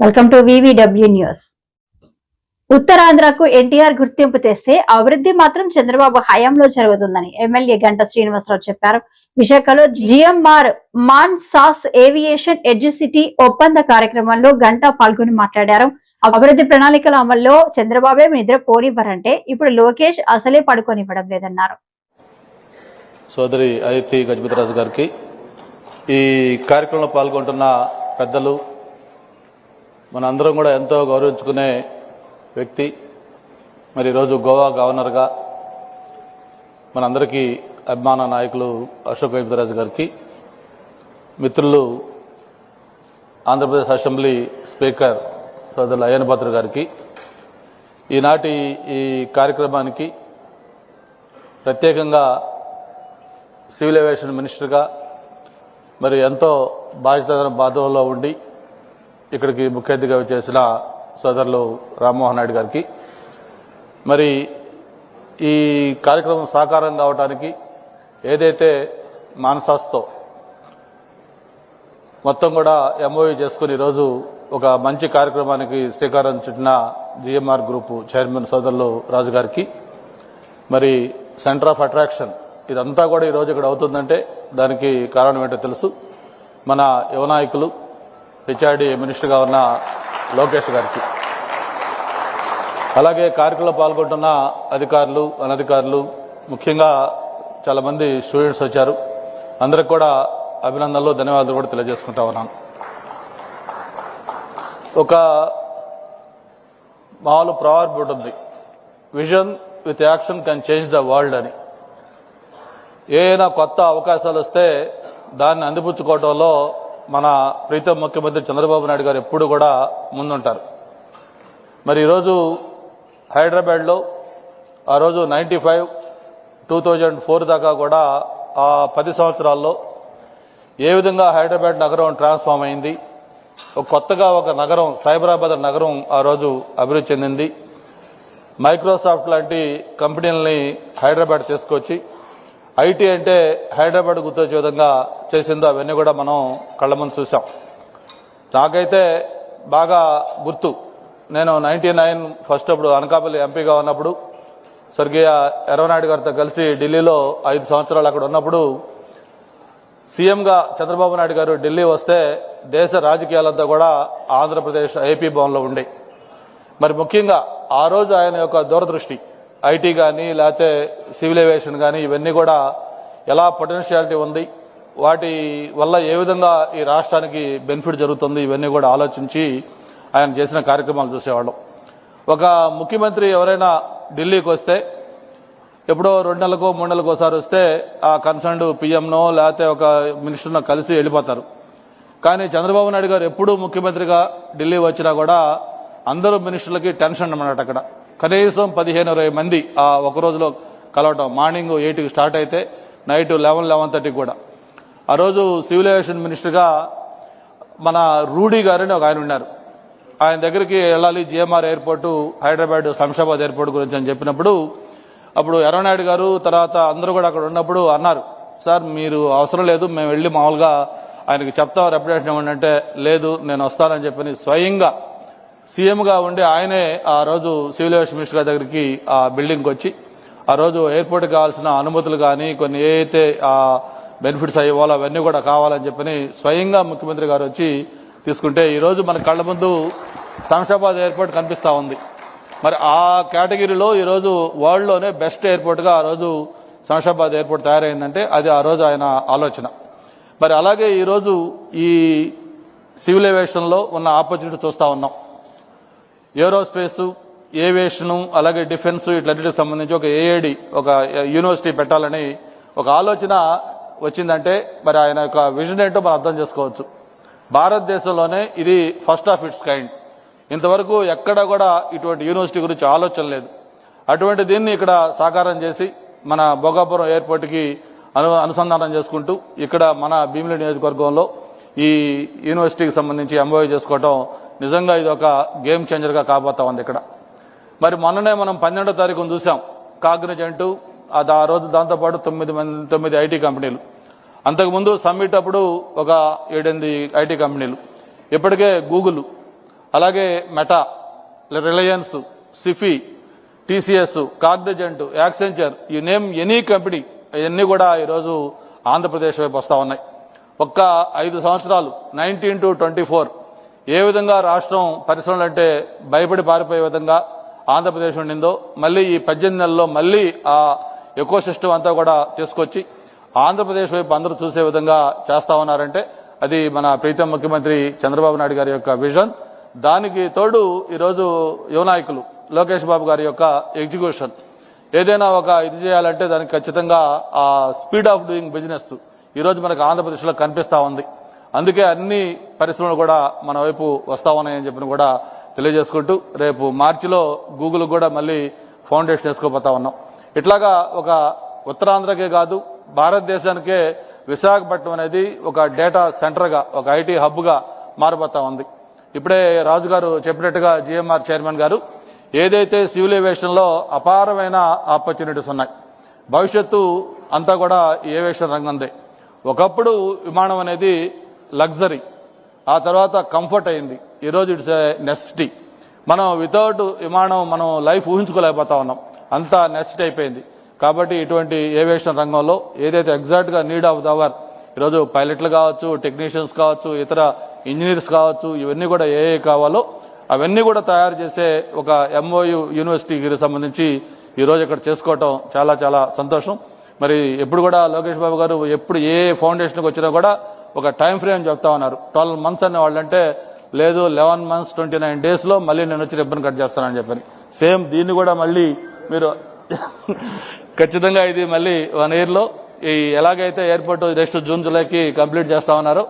Welcome to VVW news. ఉత్తరాంధ్రకు ఎన్టీఆర్ గుర్తింపు తెస్తే అభివృద్ధి మాత్రం చంద్రబాబు హయాంలో జరుగుతుందని ఎమ్మెల్యే గంటా శ్రీనివాసరావు చెప్పారు. విశాఖలో GMR Mansas aviation edu city ఒప్పంద కార్యక్రమంలో గంటా పాల్గొని మాట్లాడారు. అభివృద్ధి ప్రణాళికల అమల్లో చంద్రబాబే నిద్ర పోనివ్వరంటే ఇప్పుడు లోకేష్ అసలే పడుకోనివ్వడం లేదన్నారు. సోదరి ఐతి గజపతిరాజు గారికి, ఈ కార్యక్రమంలో పాల్గొంటున్న పెద్దలు, మనందరం కూడా ఎంతో గౌరవించుకునే వ్యక్తి, మరి ఈరోజు గోవా గవర్నర్గా మనందరికీ అభిమాన నాయకులు అశోక్ గజపతిరాజు గారికి, మిత్రులు ఆంధ్రప్రదేశ్ అసెంబ్లీ స్పీకర్ సోదరులు అయ్యన్న పాత్రుడు గారికి, ఈనాటి ఈ కార్యక్రమానికి ప్రత్యేకంగా సివిల్ ఏవియేషన్ మినిస్టర్గా మరి ఎంతో బాధ్యతలో ఉండి ఇక్కడికి ముఖ్య అతిథిగా చేసిన సోదరులు రామ్మోహన్ నాయుడు గారికి, మరి ఈ కార్యక్రమం సాకారం కావడానికి ఏదైతే మానసాస్తో మొత్తం కూడా ఎంఓయూ చేసుకుని ఈరోజు ఒక మంచి కార్యక్రమానికి శ్రీకారం చుట్టిన జిఎంఆర్ గ్రూప్ చైర్మన్ సోదరులు రాజు గారికి, మరి సెంటర్ ఆఫ్ అట్రాక్షన్ ఇదంతా కూడా ఈరోజు ఇక్కడ అవుతుందంటే దానికి కారణం ఏంటో తెలుసు. మన యువ నాయకులు హెచ్ఆర్డీ మినిస్టర్గా ఉన్న లోకేష్ గారికి, అలాగే కార్యక్రమంలో పాల్గొంటున్న అధికారులు, అనధికారులు, ముఖ్యంగా చాలా మంది స్టూడెంట్స్ వచ్చారు. అందరికి కూడా అభినందనలు, ధన్యవాదాలు కూడా తెలియజేసుకుంటా ఉన్నాను. ఒక మామూలు ప్రావర్బ్ ఉంటుంది, vision with action can change the world అని. ఏదైనా కొత్త అవకాశాలు వస్తే దాన్ని అందిపుచ్చుకోవడంలో మన ప్రీతం ముఖ్యమంత్రి చంద్రబాబు నాయుడు గారు ఎప్పుడు కూడా ముందుంటారు. మరి ఈరోజు హైదరాబాద్లో ఆ రోజు 95, 2004 దాకా కూడా ఆ 10 సంవత్సరాల్లో ఏ విధంగా హైదరాబాద్ నగరం ట్రాన్స్ఫార్మ్ అయింది, కొత్తగా ఒక నగరం సైబరాబాద్ నగరం ఆ రోజు అభివృద్ధి చెందింది. మైక్రోసాఫ్ట్ లాంటి కంపెనీలని హైదరాబాద్ తీసుకొచ్చి ఐటీ అంటే హైదరాబాద్ గుర్తొచ్చే విధంగా చేసిందో అవన్నీ కూడా మనం కళ్ళ ముందు చూసాం. నాకైతే బాగా గుర్తు, నేను 99 ఫస్ట్ అప్పుడు అనకాపల్లి ఎంపీగా ఉన్నప్పుడు స్వర్గీయ ఎర్రనాయుడు గారితో కలిసి ఢిల్లీలో 5 సంవత్సరాలు అక్కడ ఉన్నప్పుడు సీఎంగా చంద్రబాబు నాయుడు గారు ఢిల్లీ వస్తే దేశ రాజకీయాలంతా కూడా ఆంధ్రప్రదేశ్ ఏపీ భవన్లో ఉండే. మరి ముఖ్యంగా ఆ రోజు ఆయన యొక్క దూరదృష్టి, ఐటీ కానీ లేకపోతే సివిల్ ఏవియేషన్ కానీ ఇవన్నీ కూడా ఎలా పొటెన్షియాలిటీ ఉంది, వాటి వల్ల ఏ విధంగా ఈ రాష్ట్రానికి బెనిఫిట్ జరుగుతుంది, ఇవన్నీ కూడా ఆలోచించి ఆయన చేసిన కార్యక్రమాలు చూసేవాళ్ళం. ఒక ముఖ్యమంత్రి ఎవరైనా ఢిల్లీకి వస్తే ఎప్పుడో 2 నెలలకో 3 నెలలకు ఒకసారి వస్తే ఆ కన్సర్న్డ్ పీఎంనో లేకపోతే ఒక మినిస్టర్నో కలిసి వెళ్ళిపోతారు. కానీ చంద్రబాబు నాయుడు గారు ఎప్పుడూ ముఖ్యమంత్రిగా ఢిల్లీ వచ్చినా కూడా అందరూ మినిస్టర్లకి టెన్షన్ అన్నమాట. అక్కడ కనీసం 15-20 మంది ఆ ఒక రోజులో కలవటం. మార్నింగ్ 8కి స్టార్ట్ అయితే నైట్ 11-11:30 కూడా. ఆ రోజు సివిల్ ఏవియేషన్ మినిస్టర్గా మన రూడీ గారని ఒక ఆయన ఉన్నారు. ఆయన దగ్గరికి వెళ్ళాలి, GMR airport Hyderabad Shamshabad airport గురించి అని చెప్పినప్పుడు అప్పుడు ఎర్రనాయుడు గారు తర్వాత అందరూ కూడా అక్కడ ఉన్నప్పుడు అన్నారు, సార్ మీరు అవసరం లేదు, మేము వెళ్ళి మామూలుగా ఆయనకి చెప్తాం, రెప్యుటేషన్ ఇవ్వండి అంటే, లేదు నేను వస్తానని చెప్పని స్వయంగా సీఎంగా ఉండి ఆయనే ఆ రోజు సివిల్ ఏవియేషన్ మినిస్టర్ గారి దగ్గరికి ఆ బిల్డింగ్కి వచ్చి ఆ రోజు ఎయిర్పోర్ట్కి కావాల్సిన అనుమతులు కానీ కొన్ని ఏదైతే ఆ బెనిఫిట్స్ అయ్యేవాలో అవన్నీ కూడా కావాలని చెప్పని స్వయంగా ముఖ్యమంత్రి గారు వచ్చి తీసుకుంటే ఈరోజు మన కళ్ళ ముందు శంషాబాద్ ఎయిర్పోర్ట్ కనిపిస్తా ఉంది. మరి ఆ కేటగిరీలో ఈరోజు వరల్డ్లోనే బెస్ట్ ఎయిర్పోర్ట్గా ఆ రోజు శంషాబాద్ ఎయిర్పోర్ట్ తయారైందంటే అది ఆ రోజు ఆయన ఆలోచన. మరి అలాగే ఈరోజు ఈ సివిల్ ఏవియేషన్లో ఉన్న ఆపర్చునిటీ చూస్తూ ఉన్నాం. ఏరోస్పేస్, ఏవియేషను, అలాగే డిఫెన్స్ ఇట్లన్నిటికి సంబంధించి ఒక ఏఐడి, ఒక యూనివర్సిటీ పెట్టాలని ఒక ఆలోచన వచ్చిందంటే మరి ఆయన యొక్క విజన్ ఏంటో మనం అర్థం చేసుకోవచ్చు. భారతదేశంలోనే ఇది ఫస్ట్ ఆఫ్ ఇట్స్ కైండ్. ఇంతవరకు ఎక్కడ కూడా ఇటువంటి యూనివర్సిటీ గురించి ఆలోచన లేదు. అటువంటి దీన్ని ఇక్కడ సాకారం చేసి మన భోగాపురం ఎయిర్పోర్ట్కి అనుసంధానం చేసుకుంటూ ఇక్కడ మన భీమిలి నియోజకవర్గంలో ఈ యూనివర్సిటీకి సంబంధించి ఎంఓయూ చేసుకోవటం నిజంగా ఇది ఒక గేమ్ చేంజర్గా కాబోతా ఉంది ఇక్కడ. మరి మొన్ననే మనం 12వ తారీఖున చూసాం, కాగ్నిజెంట్ ఆ రోజు దాంతోపాటు 9 ఐటీ కంపెనీలు. అంతకుముందు సమ్మిట్ అప్పుడు ఒక 7-8 ఐటీ కంపెనీలు. ఇప్పటికే గూగుల్ అలాగే meta, Reliance, Sify, TCS, Cognizant, Accenture, you name any company ఇవన్నీ కూడా ఈరోజు ఆంధ్రప్రదేశ్ వైపు వస్తా ఉన్నాయి. ఒక్క 5 సంవత్సరాలు 19 to 24 ఏ విధంగా రాష్ట్రం పరిశ్రమలు అంటే భయపడి పారిపోయే విధంగా ఆంధ్రప్రదేశ్ ఉండిందో మళ్ళీ ఈ 18 నెలల్లో మళ్ళీ ఆ ఎకో సిస్టమ్ అంతా కూడా తీసుకొచ్చి ఆంధ్రప్రదేశ్ వైపు అందరూ చూసే విధంగా చేస్తా ఉన్నారంటే అది మన ప్రీతం ముఖ్యమంత్రి చంద్రబాబు నాయుడు గారి యొక్క విజన్. దానికి తోడు ఈరోజు యువ నాయకులు లోకేష్ బాబు గారి యొక్క ఎగ్జిక్యూషన్. ఏదైనా ఒక ఇది చేయాలంటే దానికి ఖచ్చితంగా ఆ స్పీడ్ ఆఫ్ డూయింగ్ బిజినెస్ ఈరోజు మనకు ఆంధ్రప్రదేశ్లో కనిపిస్తా ఉంది. అందుకే అన్ని పరిశ్రమలు కూడా మన వైపు వస్తా ఉన్నాయని చెప్పిన కూడా తెలియజేసుకుంటూ రేపు మార్చిలో గూగుల్ కూడా మళ్ళీ ఫౌండేషన్ వేసుకోపోతా ఉన్నాం. ఇట్లాగా ఒక ఉత్తరాంధ్రకే కాదు భారతదేశానికే విశాఖపట్నం అనేది ఒక డేటా సెంటర్గా, ఒక ఐటీ హబ్గా మారిపోతా ఉంది. ఇప్పుడే రాజు గారు చెప్పినట్టుగా జిఎంఆర్ చైర్మన్ గారు ఏదైతే సివిల్ ఏవియేషన్ లో అపారమైన ఆపర్చునిటీస్ ఉన్నాయి, భవిష్యత్తు అంతా కూడా ఏవియేషన్ రంగందే. ఒకప్పుడు విమానం అనేది లగ్జరీ, ఆ తర్వాత కంఫర్ట్ అయింది, ఈరోజు ఇట్స్ నెసెసిటీ. మనం వితౌట్ విమానం మనం లైఫ్ ఊహించుకోలేకపోతా ఉన్నాం, అంతా నెసెసిటీ అయిపోయింది. కాబట్టి ఇటువంటి ఏవియేషన్ రంగంలో ఏదైతే ఎగ్జాక్ట్ గా నీడ్ ఆఫ్ ద అవర్ ఈరోజు పైలట్లు కావచ్చు, టెక్నీషియన్స్ కావచ్చు, ఇతర ఇంజనీర్స్ కావచ్చు, ఇవన్నీ కూడా ఏ కావాలో అవన్నీ కూడా తయారు చేసే ఒక ఎంఓయు యూనివర్సిటీకి సంబంధించి ఈరోజు ఇక్కడ చేసుకోవటం చాలా చాలా సంతోషం. మరి ఎప్పుడు కూడా లోకేష్ బాబు గారు ఎప్పుడు ఏ ఫౌండేషన్కి వచ్చినా కూడా ఒక టైం ఫ్రేమ్ చెప్తా ఉన్నారు. 12 months అనే వాళ్ళంటే లేదు 11 months 29 days లో మళ్ళీ నేను వచ్చి రిబ్బన్ కట్ చేస్తానని చెప్పని. సేమ్ దీన్ని కూడా మళ్ళీ మీరు ఖచ్చితంగా ఇది మళ్ళీ 1 year లో ఈ ఎలాగైతే ఎయిర్పోర్ట్ నెక్స్ట్ జూన్ జూలైకి కంప్లీట్ చేస్తా ఉన్నారో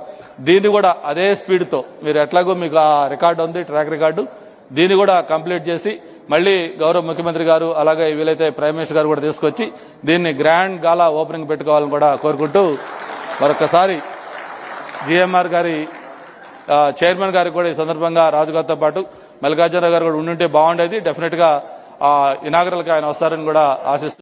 దీన్ని కూడా అదే స్పీడ్తో మీరు ఎట్లాగో మీకు ఆ రికార్డు ఉంది, ట్రాక్ రికార్డు, దీన్ని కూడా కంప్లీట్ చేసి మళ్ళీ గౌరవ ముఖ్యమంత్రి గారు అలాగే వీలైతే ప్రైమ్ మినిస్టర్ గారు కూడా తీసుకొచ్చి దీన్ని గ్రాండ్ గాలా ఓపెనింగ్ పెట్టుకోవాలని కూడా కోరుకుంటూ మరొకసారి జిఎంఆర్ గారి చైర్మన్ గారికి కూడా ఈ సందర్భంగా రాజు గారితో పాటు మల్లికార్జున గారు కూడా ఉండుంటే బాగుండేది. డెఫినెట్ గా ఇనాగరల్కి ఆయన వస్తారని కూడా ఆశిస్తూ